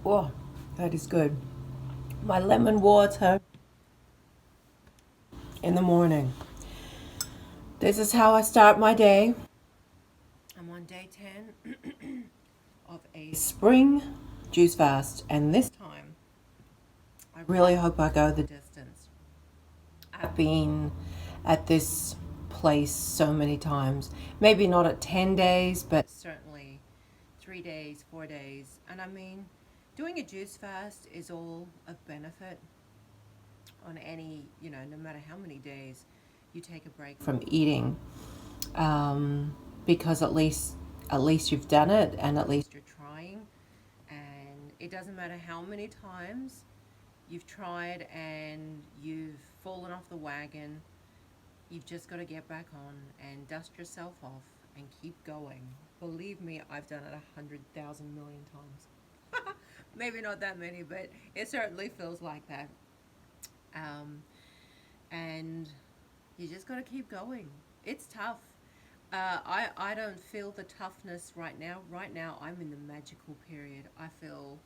Oh, that is good. My lemon water in the morning. This is how I start my day. I'm on day 10 of a spring juice fast, and this time I really hope I go the distance. I've been at this place so many times. Maybe not at 10 days, but certainly 3 days, 4 days. And I mean, doing a juice fast is all of benefit on any, no matter how many days you take a break from eating. Because at least you've done it, and at least you're trying. And it doesn't matter how many times you've tried and you've fallen off the wagon. You've just got to get back on and dust yourself off and keep going. Believe me, I've done it 100,000 million times. Maybe not that many, but it certainly feels like that. Um, and you just got to keep going. It's tough. I don't feel the toughness right now. Right now, I'm in the magical period. I feel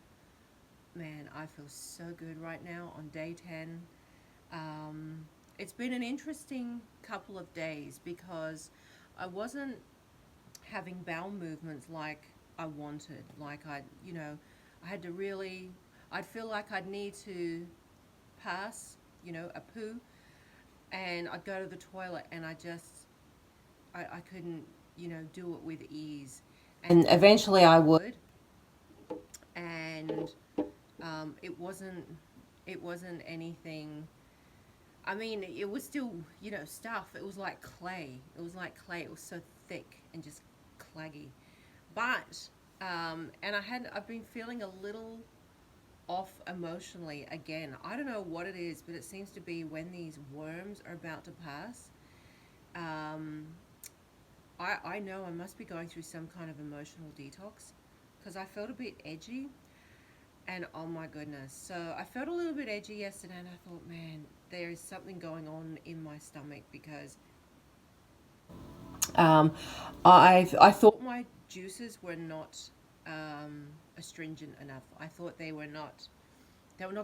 so good right now on day 10. It's been an interesting couple of days because I wasn't having bowel movements like I wanted. I had to really, I'd feel like I'd need to pass, a poo, and I'd go to the toilet and I couldn't, do it with ease. And eventually I would, and it wasn't anything. I mean, it was still, stuff. It was like clay. It was like clay. It was so thick and just claggy. But and I've been feeling a little off emotionally again. I don't know what it is, but it seems to be when these worms are about to pass. Um, I know I must be going through some kind of emotional detox because I felt a bit edgy. And oh my goodness. So I felt a little bit edgy yesterday, and I thought, man, there is something going on in my stomach because um, I thought my juices were not astringent enough. I thought they were not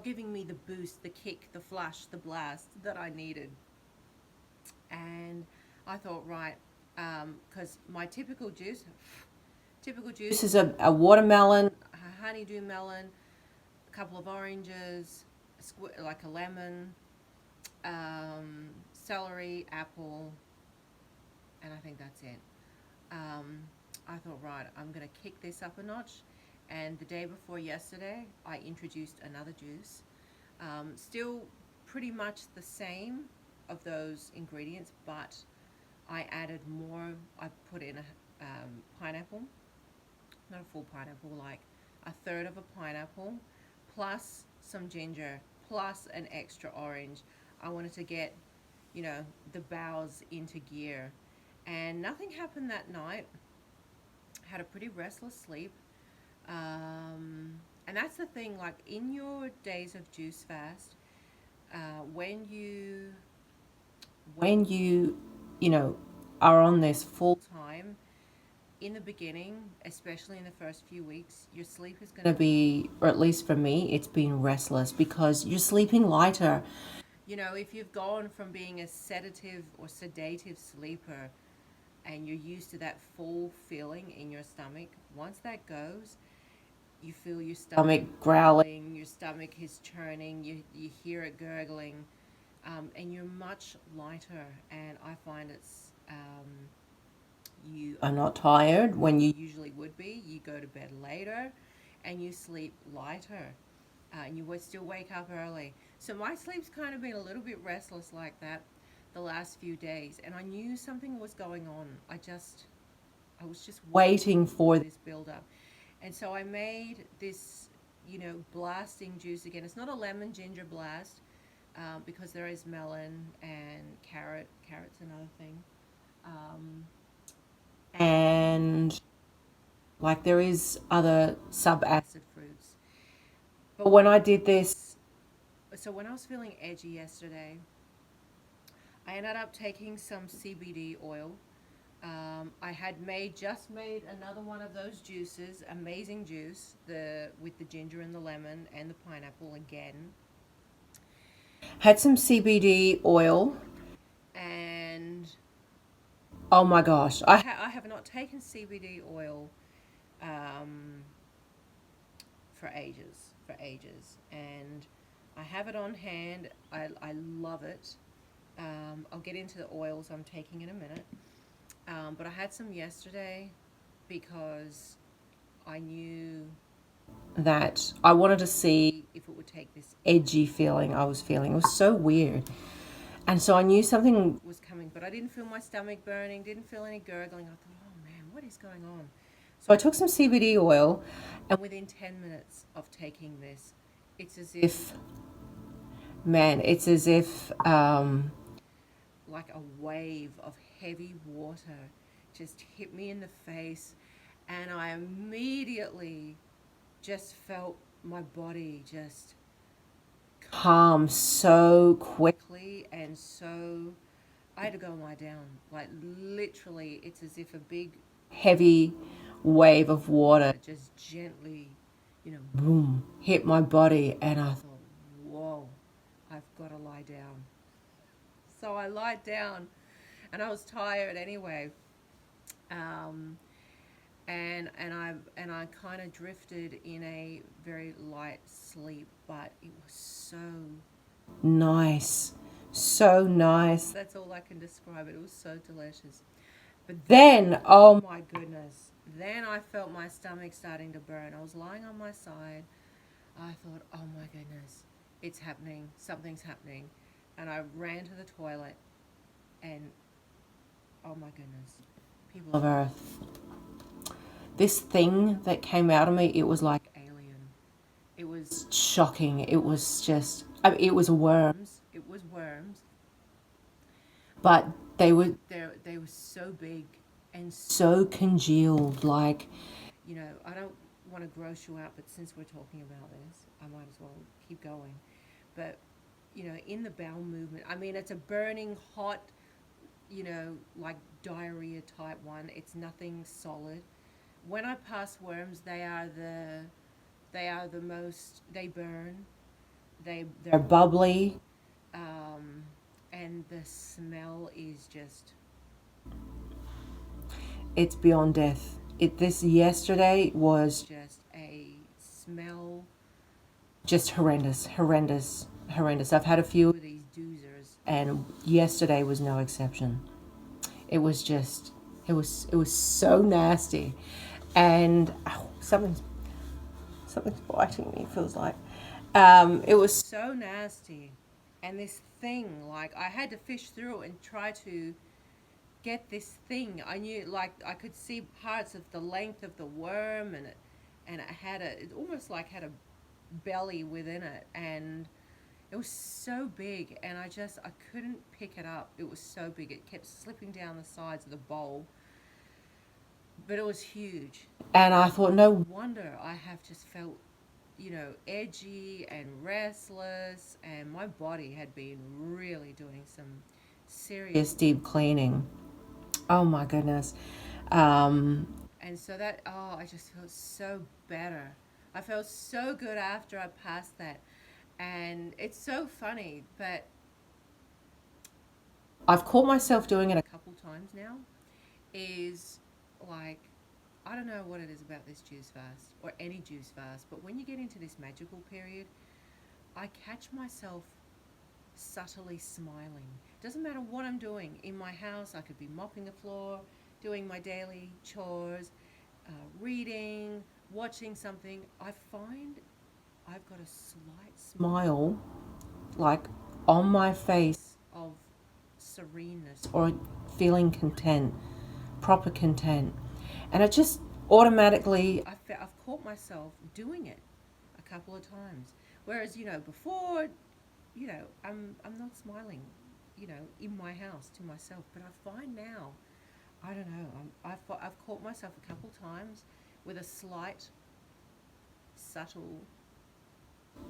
giving me the boost, the kick, the flush, the blast that I needed. And I thought, right, because my typical juice is a watermelon, a honeydew melon, a couple of oranges, like a lemon, celery, apple, and I think that's it. Um, I thought, right, I'm going to kick this up a notch. And the day before yesterday, I introduced another juice. Still pretty much the same of those ingredients, but I added more. I put in a pineapple, not a full pineapple, like a third of a pineapple, plus some ginger, plus an extra orange. I wanted to get, the bowels into gear. And nothing happened that night. Had a pretty restless sleep. And that's the thing, like in your days of juice fast, when you are on this full time, in the beginning, especially in the first few weeks, your sleep is going to be, or at least for me, it's been restless because you're sleeping lighter. If you've gone from being a sedative or sedative sleeper and you're used to that full feeling in your stomach, once that goes, you feel your stomach growling, your stomach is churning, you hear it gurgling, and you're much lighter. And I find you are not tired when you usually would be. You go to bed later and you sleep lighter. And you would still wake up early. So my sleep's kind of been a little bit restless like that the last few days. And I knew something was going on. I was just waiting for this build up. And so I made this, blasting juice again. It's not a lemon ginger blast because there is melon and carrot. Carrot's another thing. Um, and like there is other sub-acid fruits. But when I did this, so when I was feeling edgy yesterday, I ended up taking some CBD oil. I had just made another one of those juices, amazing juice, with the ginger and the lemon and the pineapple again. Had some CBD oil, and oh my gosh, I have not taken CBD oil um, for ages, and I have it on hand. I love it. I'll get into the oils I'm taking in a minute. But I had some yesterday because I knew that I wanted to see if it would take this edgy feeling I was feeling. It was so weird. And so I knew something was coming, but I didn't feel my stomach burning, didn't feel any gurgling. I thought, oh man, what is going on? So I took some CBD oil, and within 10 minutes of taking this, it's as if, man, it's as if like a wave of heavy water just hit me in the face, and I immediately just felt my body just calm so quickly, and so I had to go and lie down. Like literally, it's as if a big heavy wave of water just gently, boom, hit my body, and I thought, whoa, I've got to lie down. So I lied down, and I was tired anyway. Um, and I kind of drifted in a very light sleep, but it was so nice, so nice. That's all I can describe it. It was so delicious. But then, oh my goodness, then I felt my stomach starting to burn. I was lying on my side. I thought, oh my goodness, it's happening. Something's happening. And I ran to the toilet, and oh my goodness, people of Earth, this thing that came out of me, it was like alien. It was shocking. It was just, I mean, it was worms. It was worms. But they were so big and so congealed. Like, I don't want to gross you out, but since we're talking about this, I might as well keep going. But, in the bowel movement, I mean, it's a burning hot, like diarrhea type one. It's nothing solid. When I pass worms, they are the most, they burn. They're bubbly, and the smell is just, it's beyond death. This yesterday was just a smell, just horrendous, horrendous, horrendous. I've had a few of these doozers, and yesterday was no exception. It was just, it was so nasty, and something's biting me. Feels like, it was so nasty, and this thing, like I had to fish through it and try to get this thing. I knew, like I could see parts of the length of the worm, it almost like had a belly within it, and it was so big, and I couldn't pick it up. It was so big. It kept slipping down the sides of the bowl, but it was huge. And I thought, no wonder I have just felt, edgy and restless, and my body had been really doing some serious deep cleaning. Oh my goodness. And so I just felt so better. I felt so good after I passed that. And it's so funny, but I've caught myself doing it a couple times now. Is like, I don't know what it is about this juice fast or any juice fast, but when you get into this magical period, I catch myself subtly smiling. Doesn't matter what I'm doing in my house. I could be mopping the floor, doing my daily chores, reading, watching something. I find I've got a slight smile, like on my face, of sereneness or feeling content, proper content. And it just automatically, I've caught myself doing it a couple of times. Whereas, before, I'm not smiling, in my house to myself. But I find now, I don't know, I've caught myself a couple times with a slight, subtle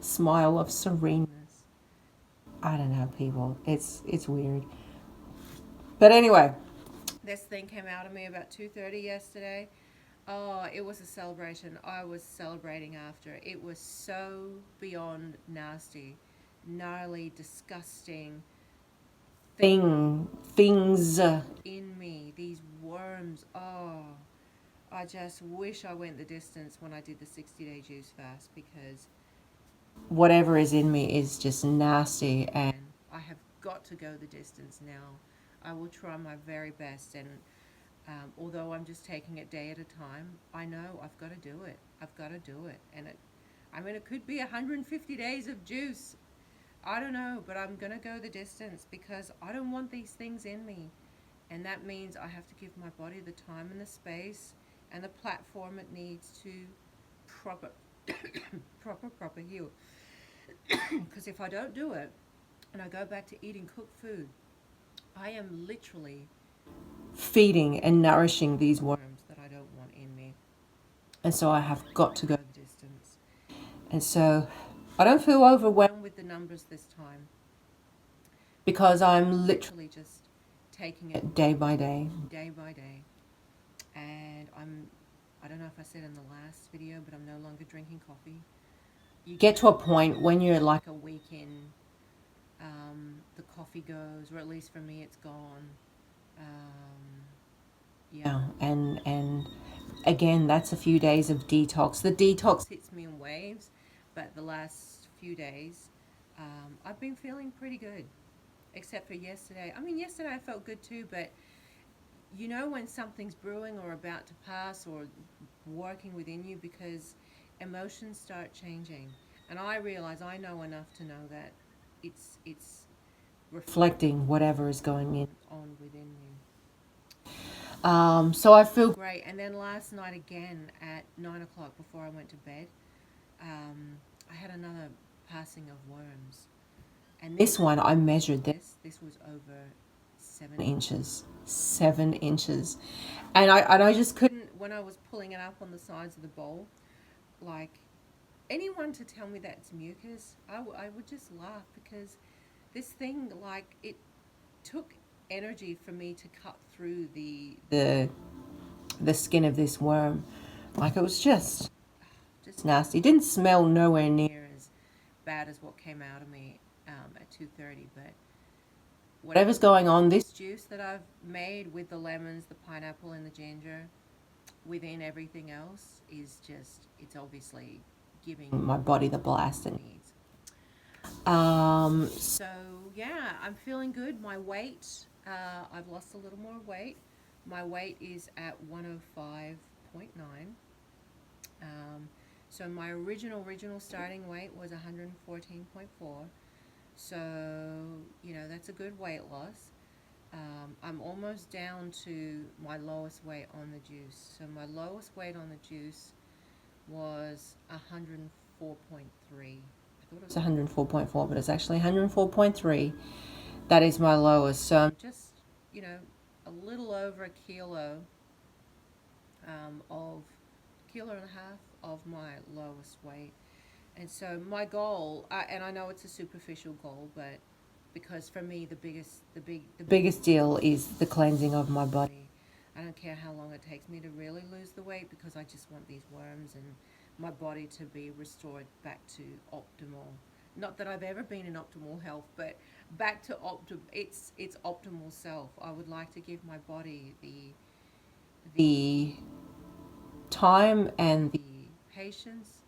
smile of sereneness. I don't know, people. It's weird. But anyway, This thing came out of me about 2:30 yesterday. Oh, it was a celebration. I was celebrating after. It was so beyond nasty, gnarly, disgusting things in me. These worms. Oh, I just wish I went the distance when I did the 60-day juice fast, because whatever is in me is just nasty, and I have got to go the distance now. I will try my very best, and although I'm just taking it day at a time, I know I've got to do it. I've got to do it. And I mean, it could be 150 days of juice. I don't know, but I'm going to go the distance because I don't want these things in me. And that means I have to give my body the time and the space and the platform it needs to proper, proper heal. Because if I don't do it and I go back to eating cooked food, I am literally feeding and nourishing these worms that I don't want in me. And so I have got to go the distance. And so I don't feel overwhelmed with the numbers this time, because I'm literally just taking it day by day, day by day. And I don't know if I said in the last video, but I'm no longer drinking coffee. You get to a point when you're like a week in, the coffee goes, or at least for me, it's gone. Yeah, and again, that's a few days of detox. The detox hits me in waves, but the last few days, I've been feeling pretty good, except for yesterday. I mean, yesterday I felt good too, but you know when something's brewing or about to pass or working within you, because emotions start changing. And I realize I know enough to know that it's reflecting whatever is going on within me. So I feel great. And then last night again at 9 o'clock before I went to bed, I had another passing of worms. And this one, I measured this. This was over 7 inches. 7 inches. And I just couldn't, when I was pulling it up on the sides of the bowl, like, anyone to tell me that's mucus, I would just laugh, because this thing, like, it took energy for me to cut through the skin of this worm. Like, it was just nasty. It didn't smell nowhere near as bad as what came out of me at 2:30, but whatever's going on, this juice that I've made with the lemons, the pineapple, and the ginger, within everything else, is just, it's obviously giving my body the blast it needs. So yeah, I'm feeling good. My weight, I've lost a little more weight. My weight is at 105.9. So my original starting weight was 114.4. So, you know, that's a good weight loss. I'm almost down to my lowest weight on the juice. So my lowest weight on the juice was 104.3. I thought it was 104.4, but it's actually 104.3. That is my lowest. So I'm just, you know, a little over a kilo, of kilo and a half of my lowest weight. And so my goal, and I know it's a superficial goal, but because for me the biggest deal is the cleansing of my body. I don't care how long it takes me to really lose the weight, because I just want these worms and my body to be restored back to optimal. Not that I've ever been in optimal health, but back to its optimal self. I would like to give my body the time and the patience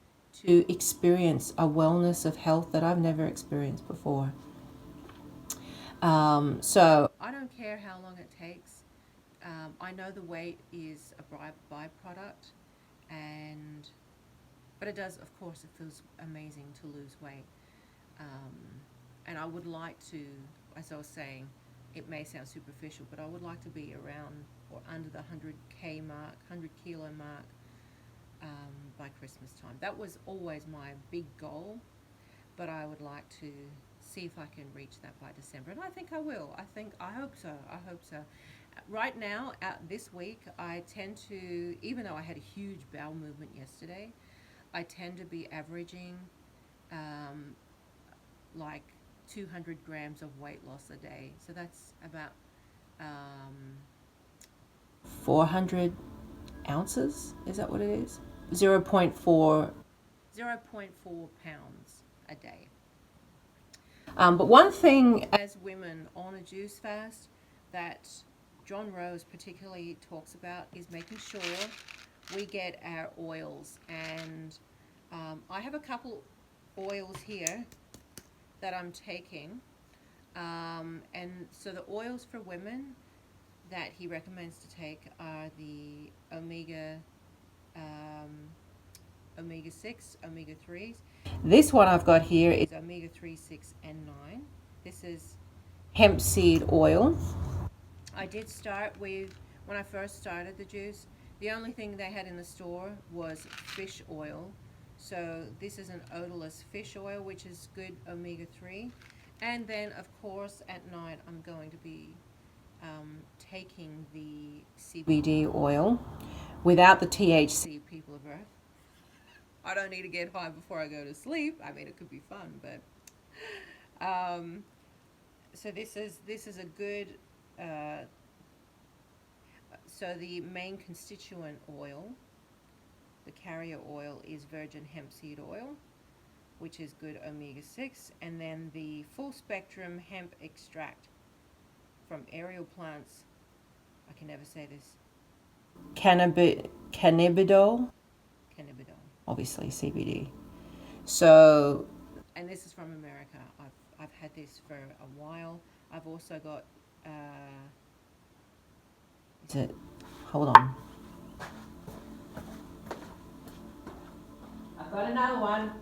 to experience a wellness of health that I've never experienced before. So I don't care how long it takes. I know the weight is a byproduct, but it does, of course, it feels amazing to lose weight. And I would like to, as I was saying, it may sound superficial, but I would like to be around or under the 100K mark, 100 kilo mark, by Christmas time. That was always my big goal, but I would like to see if I can reach that by December, and I think I will. I hope so. Right now, this week, I tend to, even though I had a huge bowel movement yesterday, I tend to be averaging like 200 grams of weight loss a day. So that's about 400 ounces. Is that what it is? 0.4 pounds a day. But one thing as women on a juice fast that John Rose particularly talks about is making sure we get our oils. And I have a couple oils here that I'm taking. And so the oils for women that he recommends to take are the omega-6, omega-3s. This one I've got here is omega-3, 6, and 9. This is hemp seed oil. I did start with, when I first started the juice, the only thing they had in the store was fish oil. So this is an odorless fish oil, which is good omega-3. And then, of course, at night I'm going to be taking the CBD oil without the THC, people of Earth. I don't need to get high before I go to sleep. I mean, it could be fun, but so this is a good. So the main constituent oil, the carrier oil, is virgin hemp seed oil, which is good omega-6, and then the full spectrum hemp extract from aerial plants. I can never say this. Cannabidol, obviously CBD. So, and this is from America. I've had this for a while. I've also got. Hold on. I've got another one.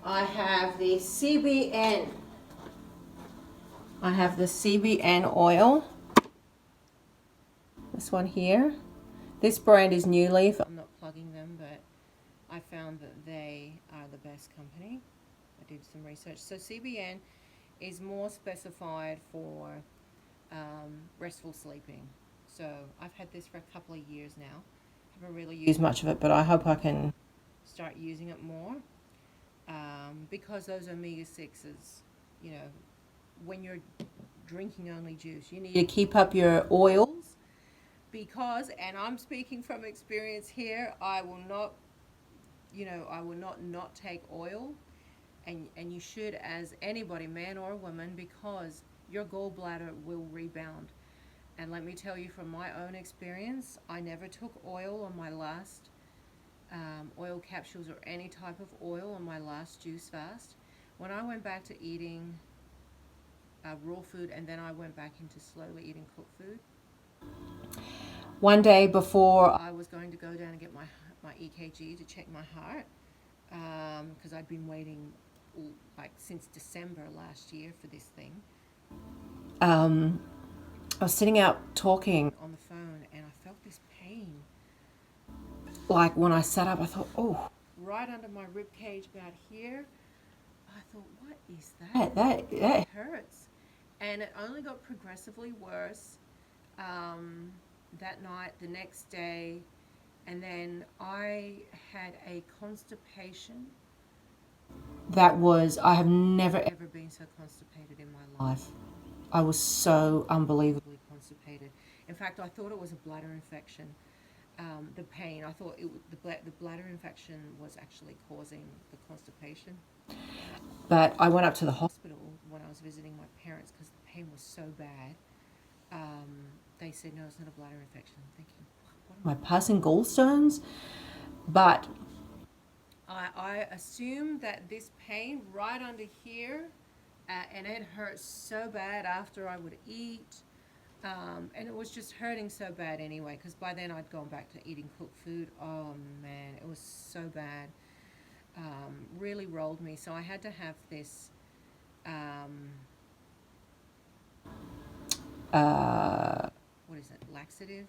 I have the CBN. I have the CBN oil. This one here. This brand is New Leaf. I'm not plugging them, but I found that they are the best company. I did some research. So CBN is more specified for restful sleeping. So I've had this for a couple of years now. Haven't really used much of it, but I hope I can start using it more. Because those omega-6s, you know, when you're drinking only juice, you need to keep up your oils, because, and I'm speaking from experience here, I will not take oil, and you should, as anybody, man or woman, because your gallbladder will rebound. And let me tell you from my own experience, I never took oil on my last oil capsules or any type of oil on my last juice fast. When I went back to eating raw food, and then I went back into slowly eating cooked food, one day before I was going to go down and get my EKG to check my heart, because I'd been waiting like since December last year for this thing. I was sitting out talking on the phone, and I felt this pain. Like when I sat up, I thought, oh, right under my rib cage about here. I thought, what is that? That hurts. And it only got progressively worse that night, the next day. And then I had a constipation that was, I have never ever been so constipated in my life. I was so unbelievably constipated. In fact, I thought it was a bladder infection. The pain, I thought the bladder infection was actually causing the constipation. But I went up to the hospital when I was visiting my parents because the pain was so bad. They said, no, it's not a bladder infection. I'm thinking, what am I passing, gallstones? But I assumed that this pain right under here, and it hurt so bad after I would eat. And it was just hurting so bad anyway, because by then I'd gone back to eating cooked food. Oh man, it was so bad. Really rolled me. So I had to have this what is it, laxative?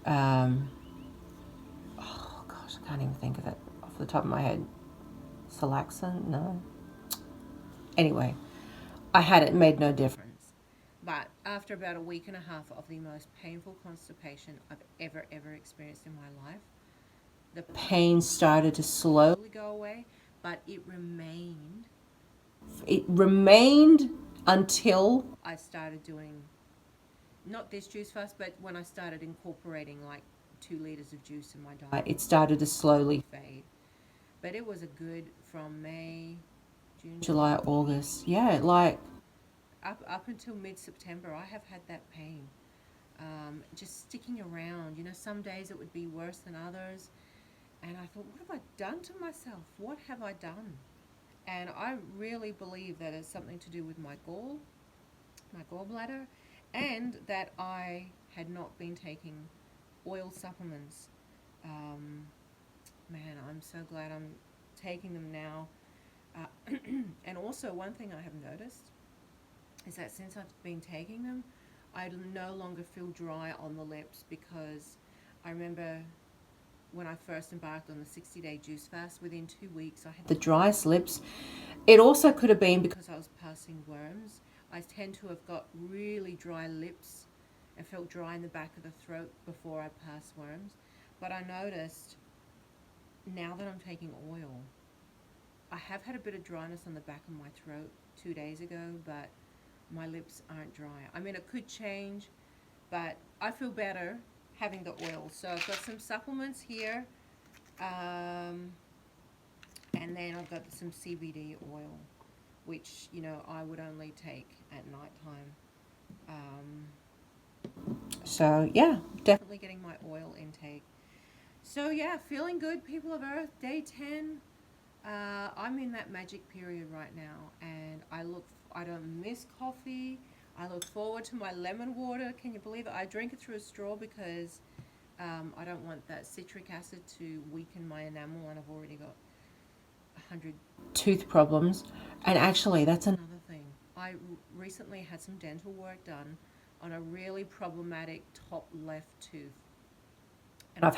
Oh gosh, I can't even think of it off the top of my head. Salaxin? No. Anyway, I had it, made no difference. But after about a week and a half of the most painful constipation I've ever experienced in my life, the pain started to slowly go away, but it remained until I started doing, not this juice fast, but when I started incorporating like 2 liters of juice in my diet, it started to slowly fade. But it was a good from May, June, July, August. Yeah, like up until mid-September, I have had that pain. Just sticking around. You know, some days it would be worse than others. And I thought, what have I done to myself? What have I done? And I really believe that it's something to do with my gallbladder, and that I had not been taking oil supplements. Man, I'm so glad I'm taking them now. And also, one thing I have noticed is that since I've been taking them, I no longer feel dry on the lips, because I remember when I first embarked on the 60-day juice fast, within 2 weeks I had the driest lips. It also could have been because I was passing worms. I tend to have got really dry lips and felt dry in the back of the throat before I pass worms. But I noticed now that I'm taking oil, I have had a bit of dryness on the back of my throat 2 days ago, but my lips aren't dry. I mean, it could change, but I feel better having the oil. So I've got some supplements here, and then I've got some CBD oil, which, you know, I would only take at nighttime. So yeah, definitely getting my oil intake. So yeah, feeling good, people of Earth. Day 10. I'm in that magic period right now, and I don't miss coffee. I look forward to my lemon water. Can you believe it? I drink it through a straw because I don't want that citric acid to weaken my enamel, and I've already got 100 tooth problems. And actually, that's another thing. I recently had some dental work done on a really problematic top left tooth. And I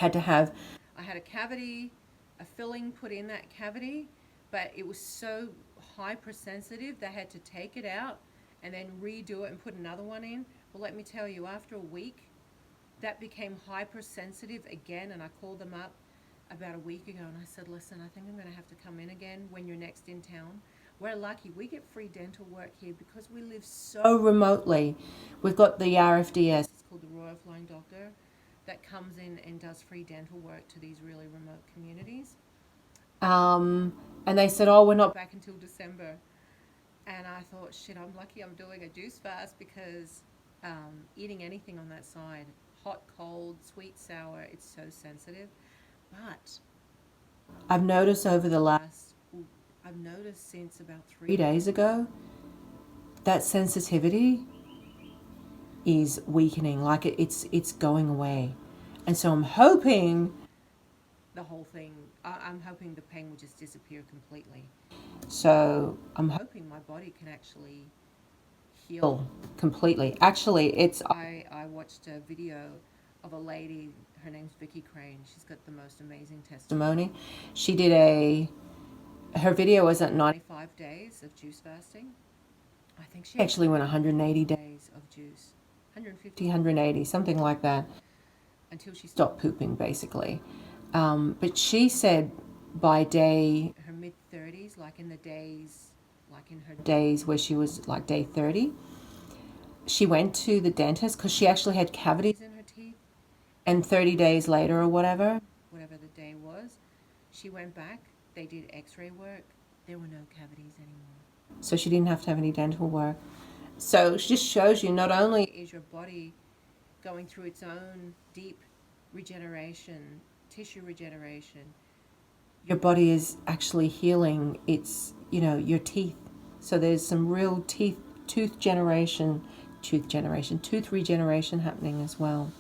had a cavity, a filling put in that cavity, but it was so hypersensitive they had to take it out and then redo it and put another one in. Well, let me tell you, after a week, that became hypersensitive again, and I called them up about a week ago and I said, listen, I think I'm going to have to come in again when you're next in town. We're lucky. We get free dental work here because we live so remotely. We've got the RFDS, it's called the Royal Flying Doctor, that comes in and does free dental work to these really remote communities. And they said, oh, we're not back until December. And I thought, shit, I'm lucky I'm doing a juice fast, because eating anything on that side, hot, cold, sweet, sour, it's so sensitive. But I've noticed since about 3 days ago, that sensitivity is weakening, like it's going away. And so I'm hoping I'm hoping the pain will just disappear completely. So I'm hoping my body can actually heal completely. Actually, I watched a video of a lady, her name's Vicky Crane. She's got the most amazing testimony. Her video was at 95 days of juice fasting. I think she actually went 180 days of juice. 150, 180, something like that, until she stopped pooping, basically. But she said by her mid-30s, like in her days where she was like day 30, she went to the dentist because she actually had cavities in her teeth. And 30 days later or whatever the day was, she went back, they did x-ray work, there were no cavities anymore. So she didn't have to have any dental work. So it just shows you, not only is your body going through its own deep regeneration, tissue regeneration, your body is actually healing its, your teeth. So there's some real tooth regeneration happening as well.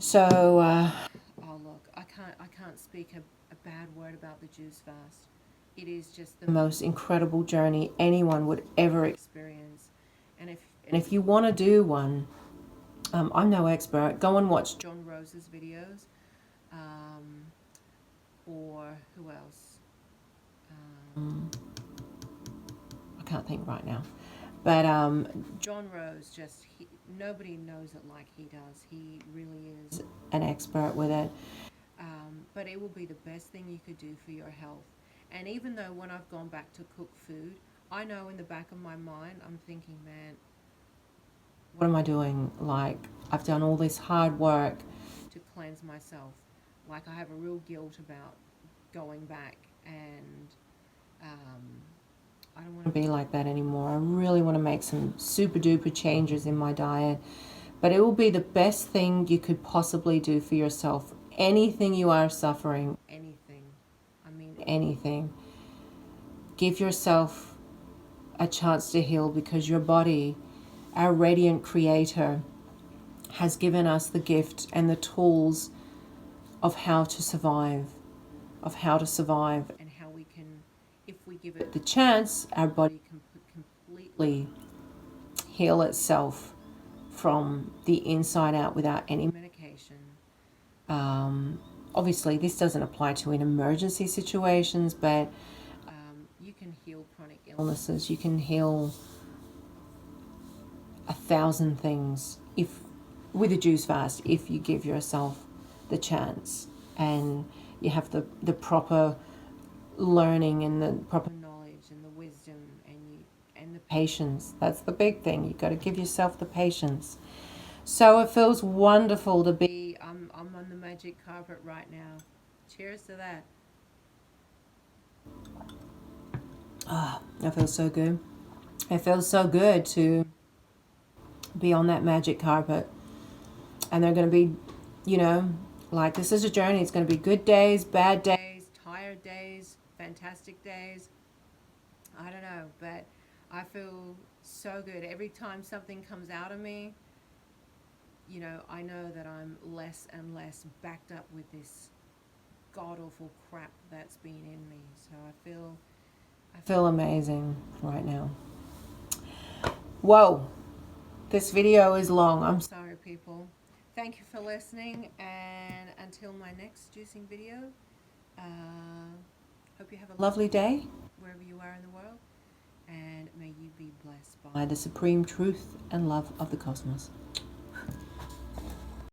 So, oh look, I can't speak a bad word about the juice fast. It is just the most incredible journey anyone would ever experience. And if you want to do one, I'm no expert. Go and watch John Rose's videos, or who else? I can't think right now. But John Rose, nobody knows it like he does. He really is an expert with it. But it will be the best thing you could do for your health. And even though when I've gone back to cook food, I know in the back of my mind, I'm thinking, man, what am I doing? Like, I've done all this hard work to cleanse myself. Like, I have a real guilt about going back, and I don't want to be like that anymore. I really want to make some super duper changes in my diet, but it will be the best thing you could possibly do for yourself. Anything you are suffering, anything, I mean anything, give yourself a chance to heal, because your body, our radiant creator, has given us the gift and the tools of how to survive, and how we can, if we give it the chance, our body can completely heal itself from the inside out without any medication. Obviously, this doesn't apply to in emergency situations, but you can heal chronic illnesses. You can heal 1,000 things with a juice fast, if you give yourself the chance and you have the proper learning and the proper knowledge and the wisdom and the patience. That's the big thing. You've got to give yourself the patience. So it feels wonderful to be, I'm on the magic carpet right now. Cheers to that. Ah, it feels so good. It feels so good to be on that magic carpet. And they're going to be, like, this is a journey. It's going to be good days, bad days, tired days, fantastic days. I don't know, but I feel so good. Every time something comes out of me, I know that I'm less and less backed up with this god-awful crap that's been in me. So I feel amazing right now. Whoa, this video is long. I'm sorry, people. Thank you for listening, and until my next juicing video, hope you have a lovely day wherever you are in the world, and may you be blessed by the supreme truth and love of the cosmos.